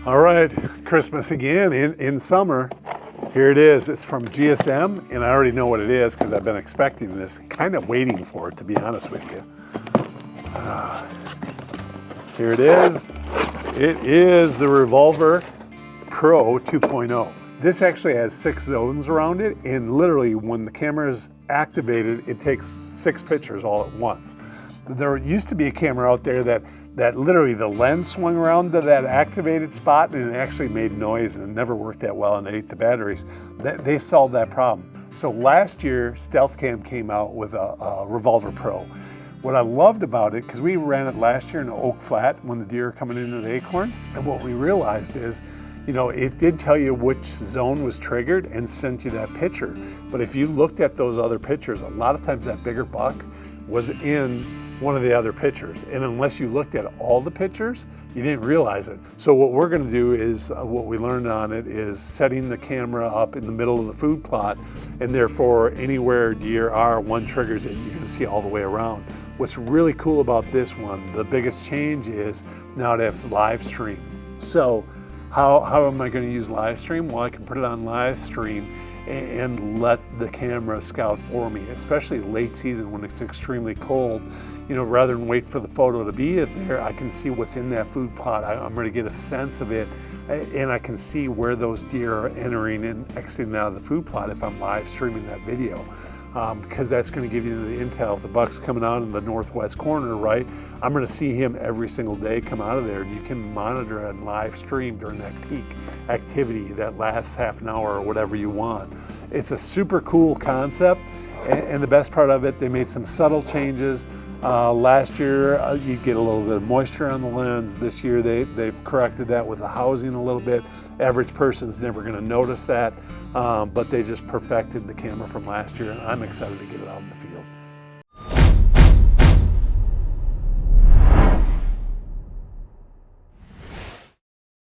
All right, Christmas again in summer. Here it is. It's from GSM, and I already know what it is because I've been expecting this, kind of waiting for it, to be honest with you. Here it is. It is the Revolver Pro 2.0. This actually has 6 zones around it, and literally when the camera is activated, it takes 6 pictures all at once. There used to be a camera out there that literally the lens swung around to that activated spot and it actually made noise and it never worked that well and it ate the batteries. They solved that problem. So last year, StealthCam came out with a Revolver Pro. What I loved about it, because we ran it last year in Oak Flat when the deer are coming into the acorns, and what we realized is, you know, it did tell you which zone was triggered and sent you that picture. But if you looked at those other pictures, a lot of times that bigger buck was in one of the other pictures. And unless you looked at all the pictures, you didn't realize it. So what we're gonna do is, what we learned on it is setting the camera up in the middle of the food plot, and therefore anywhere deer are, one triggers it, you're gonna see all the way around. What's really cool about this one, the biggest change is now it has live stream. So how am I gonna use live stream? Well, I can put it on live stream and let the camera scout for me, especially late season when it's extremely cold. You know, rather than wait for the photo to be there, I can see what's in that food plot. I'm gonna get a sense of it, and I can see where those deer are entering and exiting out of the food plot if I'm live streaming that video. Because that's going to give you the intel. If the buck's coming out in the northwest corner, right, I'm going to see him every single day come out of there, and you can monitor and live stream during that peak activity, that last half an hour or whatever you want. It's a super cool concept, and the best part of it, they made some subtle changes. Last year, you'd get a little bit of moisture on the lens. This year, they've corrected that with the housing a little bit. Average person's never gonna notice that, but they just perfected the camera from last year, and I'm excited to get it out in the field.